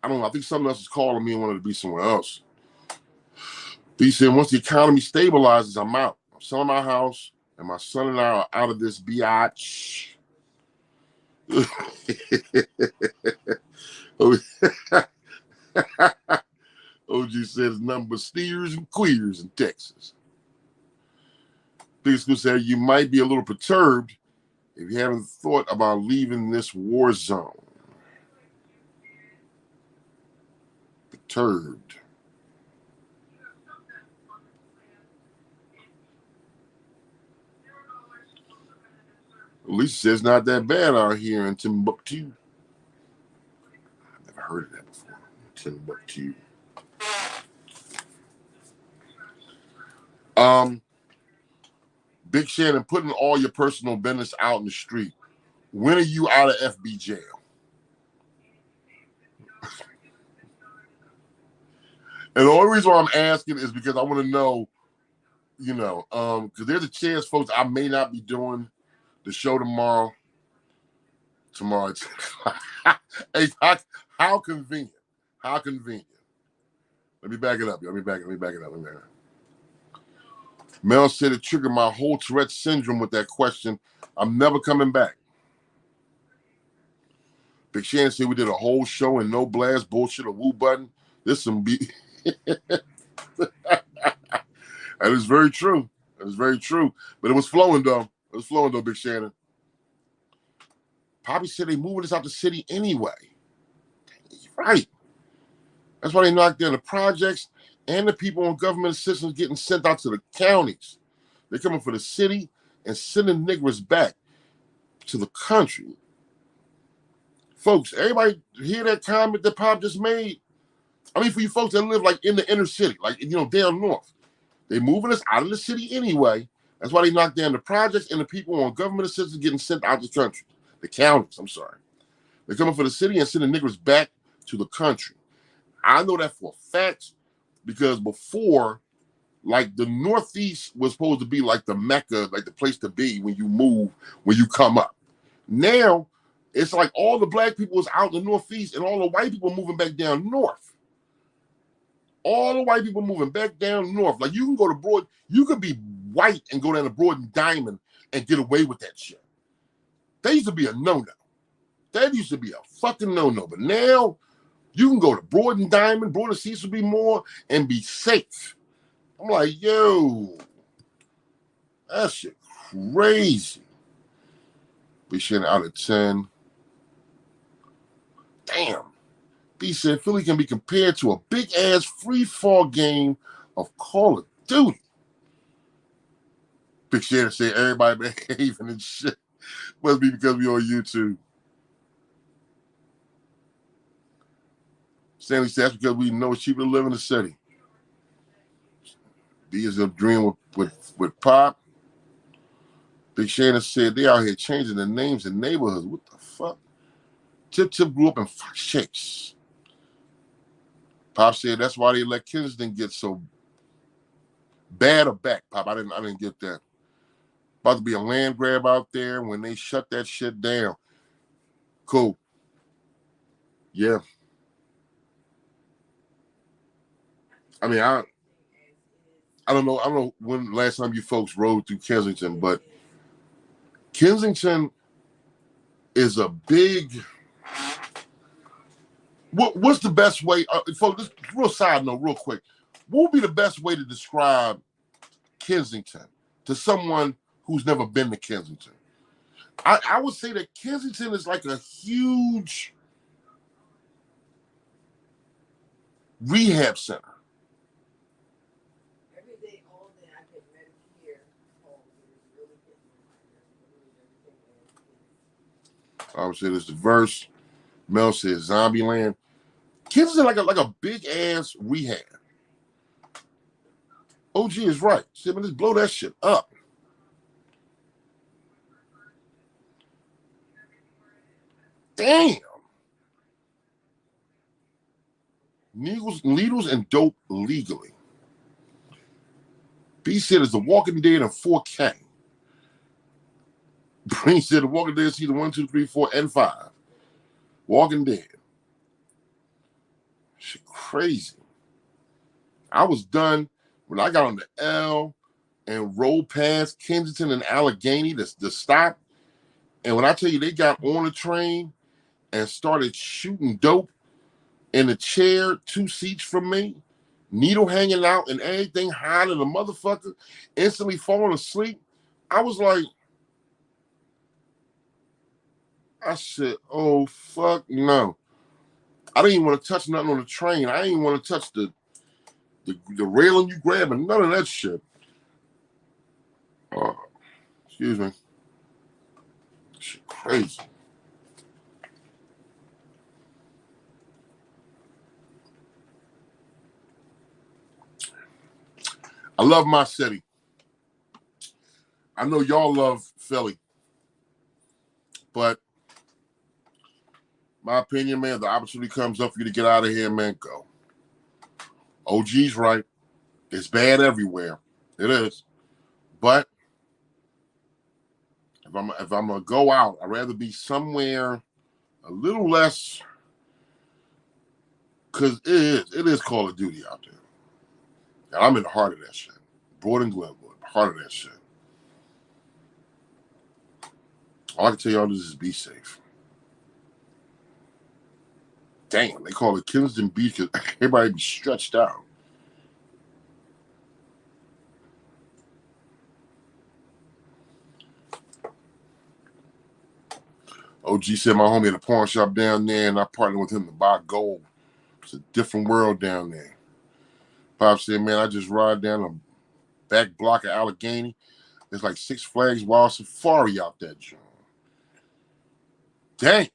I don't know. I think something else is calling me and wanted to be somewhere else. He said, once the economy stabilizes, I'm out. I'm selling my house, and my son and I are out of this biatch. OG says nothing but steers and queers in Texas. Big School said you might be a little perturbed if you haven't thought about leaving this war zone. Perturbed. Lisa says not that bad out here in Timbuktu. I've never heard of that before. Timbuktu. Big Shannon, putting all your personal business out in the street. When are you out of FB jail? And the only reason why I'm asking is because I want to know, because there's a chance, folks, I may not be doing the show tomorrow. Hey, how convenient. How convenient. Let me back it up. Let me back it up. Mel said it triggered my whole Tourette syndrome with that question. I'm never coming back. Big Shannon said we did a whole show and no blast, bullshit, or woo button. This some be. That is very true. That is very true. But it was flowing, though. It was flowing, though, Big Shannon. Poppy said they moving us out the city anyway. Right. That's why they knocked down the projects and the people on government assistance getting sent out to the counties. They're coming for the city and sending niggers back to the country. Folks, everybody hear that comment that Pop just made? I mean, for you folks that live like in the inner city, like, down north, they're moving us out of the city anyway. That's why they knocked down the projects and the people on government assistance getting sent out the country. The counties, I'm sorry. They're coming for the city and sending niggers back to the country. I know that for a fact because before, like the Northeast was supposed to be like the Mecca, like the place to be when you move, when you come up. Now, it's like all the black people is out in the Northeast and all the white people moving back down north. All the white people moving back down north. Like you can go to you could be white and go down to Broad and Diamond and get away with that shit. That used to be a no-no. That used to be a fucking no-no. But now you can go to Broad and Diamond, Broad and Cecil B. Moore, and be safe. I'm like, yo, that shit crazy. We shit out of 10. Damn. B said Philly can be compared to a big-ass free-fall game of Call of Duty. Big Shannon said everybody behaving and shit. Must be because we on YouTube. Stanley said that's because we know it's cheaper to live in the city. B is a dream with Pop. Big Shannon said they out here changing the names in neighborhoods. What the fuck? Tip grew up in Fox Chase. Pop said that's why they let Kensington get so bad or back. Pop, I didn't get that. About to be a land grab out there when they shut that shit down. Cool. Yeah. I mean, I don't know when last time you folks rode through Kensington, but Kensington is a big. What's the best way? Folks, this real side note, real quick. What would be the best way to describe Kensington to someone who's never been to Kensington? I would say that Kensington is like a huge rehab center. I would say it's diverse. Mel says Zombieland. Kensington like a big ass rehab. OG is right. See, let's blow that shit up. Damn. Needles and dope legally. B said it's The Walking Dead in 4K. Brain said The Walking Dead season 1, 2, 3, 4, and 5. Walking Dead. Shit crazy. I was done when I got on the L and rolled past Kensington and Allegheny, the stop. And when I tell you they got on the train and started shooting dope in a chair 2 seats from me, needle hanging out and everything, high to the motherfucker, instantly falling asleep, I was like, I said, oh, fuck no. I didn't even want to touch nothing on the train. I didn't even want to touch the railing you grabbing, none of that shit. Excuse me. Shit crazy. I love my city. I know y'all love Philly. But my opinion, man, the opportunity comes up for you to get out of here, man, go. OG's right. It's bad everywhere. It is. But if I'm gonna go out, I'd rather be somewhere a little less, because it is Call of Duty out there. And I'm in the heart of that shit. Broad and Glenwood, heart of that shit. All I can tell y'all is be safe. Damn, they call it Kensington Beach because everybody be stretched out. OG said my homie had a pawn shop down there and I partnered with him to buy gold. It's a different world down there. Pop said, man, I just ride down the back block of Allegheny. There's like Six Flags Wild Safari out that joint. Damn.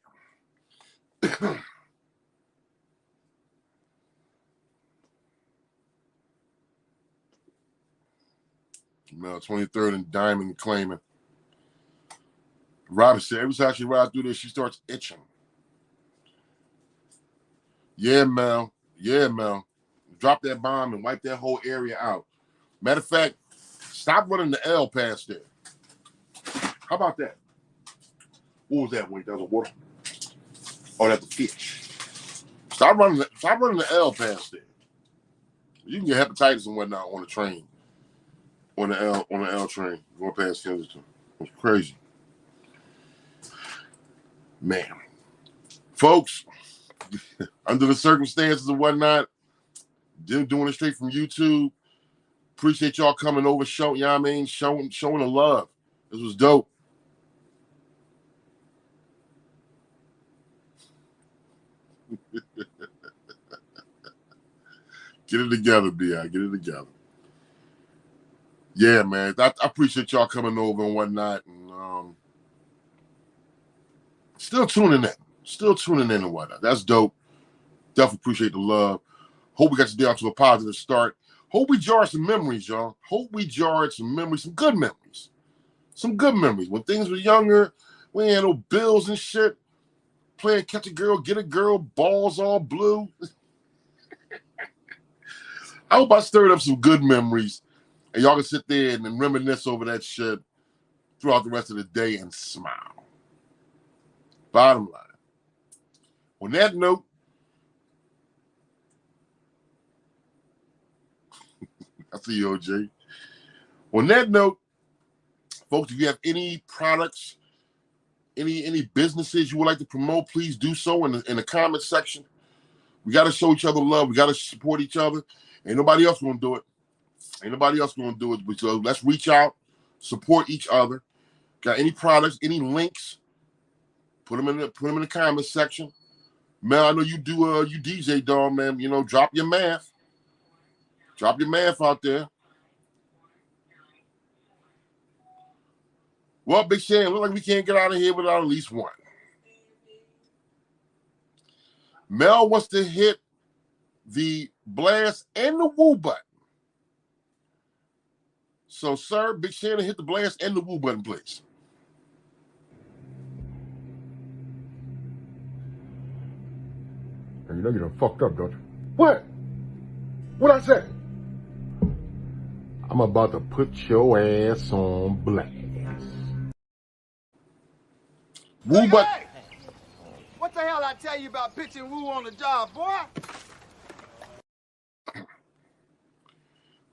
Mel 23rd and Diamond claiming. Robin said, every time she rides through this, she starts itching. Yeah, Mel. Yeah, Mel. Drop that bomb and wipe that whole area out. Matter of fact, stop running the L past there. How about that? What was that, Wait? That was a water. Oh, that's the fish. Stop running the L past there. You can get hepatitis and whatnot on the train. On the L train, going past Kensington. It's crazy. Man. Folks, under the circumstances and whatnot, doing it straight from YouTube. Appreciate y'all coming over, showing the love. This was dope. Get it together, B.I. Get it together. Yeah, man. I appreciate y'all coming over and whatnot. And still tuning in and whatnot. That's dope. Definitely appreciate the love. Hope we got your day off to a positive start. Hope we jarred some memories, y'all. Hope we jarred some memories, some good memories. Some good memories. When things were younger, we ain't had no bills and shit. Playing catch a girl, get a girl, balls all blue. I hope I stirred up some good memories, and y'all can sit there and reminisce over that shit throughout the rest of the day and smile. Bottom line. On that note, I see you, OJ. On that note, folks, if you have any products, any businesses you would like to promote, please do so in the comment section. We got to show each other love. We got to support each other. Ain't nobody else going to do it. Ain't nobody else going to do it. So let's reach out, support each other. Got any products, any links? Put them in the comment section. Mel, I know you do. You DJ, dog, man. You know, drop your math. Drop your math out there. Well, Big Shan, look like we can't get out of here without at least one. Mel wants to hit the blast and the woo button. So, sir, Big Shannon, hit the blast and the woo button, please. And you know you done fucked up, don't you? What? What I say? I'm about to put your ass on blast. Woo button. Hey! What the hell I tell you about pitching woo on the job, boy?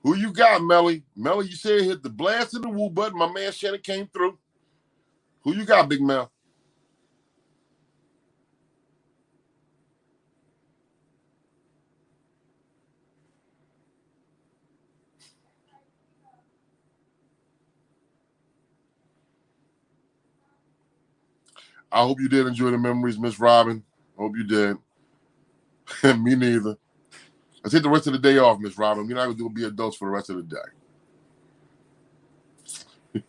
Who you got, Melly? Melly, you said hit the blast and the woo button. My man Shannon came through. Who you got, Big Mel? I hope you did enjoy the memories, Miss Robin. Hope you did. Me neither. Let's take the rest of the day off, Miss Robin. We're not going to be adults for the rest of the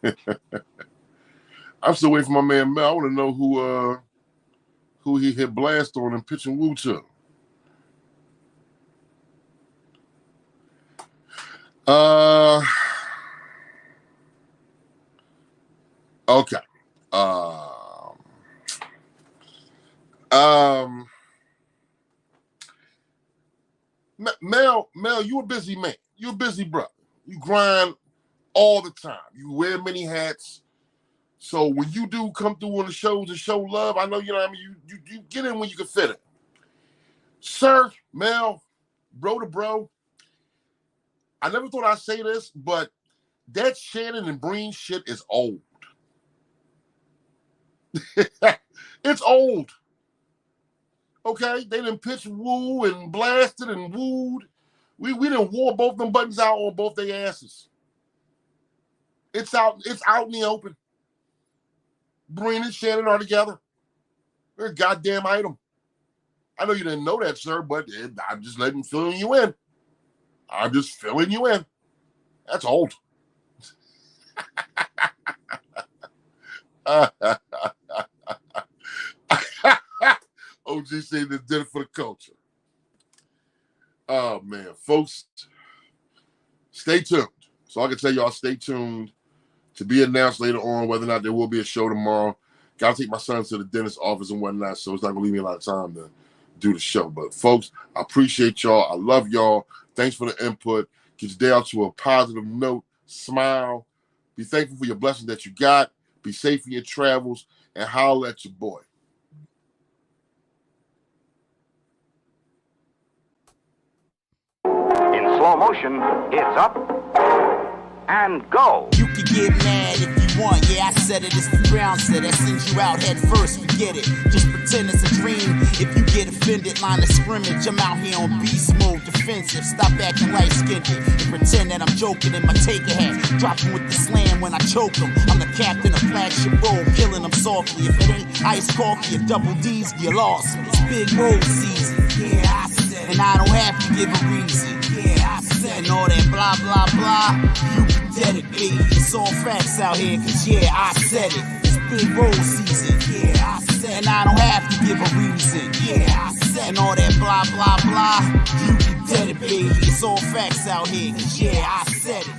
day. I'm still waiting for my man Mel. I want to know who he hit blast on and pitching woo to. Okay. Mel, you a busy man. You a busy brother. You grind all the time. You wear many hats. So when you do come through on the shows and show love, I know, you know what I mean, you get in when you can fit it. Sir, Mel, bro to bro, I never thought I'd say this, but that Shannon and Breen shit is old. It's old. Okay? They done pitched woo and blasted and wooed. We done wore both them buttons out on both their asses. It's out in the open. Breen and Shannon are together. They're a goddamn item. I know you didn't know that, sir, but I'm just filling you in. I'm just filling you in. That's old. OG saying this dinner for the culture. Oh, man. Folks, stay tuned. So I can tell y'all, stay tuned to be announced later on whether or not there will be a show tomorrow. Got to take my son to the dentist's office and whatnot, so it's not going to leave me a lot of time to do the show. But, folks, I appreciate y'all. I love y'all. Thanks for the input. Get your day out to a positive note. Smile. Be thankful for your blessings that you got. Be safe in your travels. And holler at your boy. In slow motion, it's up and go. You can get mad if you want, yeah, I said it, it's the Brown said that sends you out head first, forget it, just pretend it's a dream. If you get offended, line of scrimmage, I'm out here on beast mode, defensive, stop acting light-skinned and pretend that I'm joking in my taker hat, dropping with the slam when I choke them. I'm the captain of flagship role, killing them softly. If it ain't iced coffee or double D's, you lost me. It's big road season, yeah, I said it, and I don't have to give a reason, yeah, I said it, and all that blah, blah, blah, you dedicate. It's all facts out here, cause yeah, I said it. It's big roll season, yeah, I said it. And I don't have to give a reason, yeah, I said it. And all that blah, blah, blah, you can dedicate. It's all facts out here, cause yeah, I said it.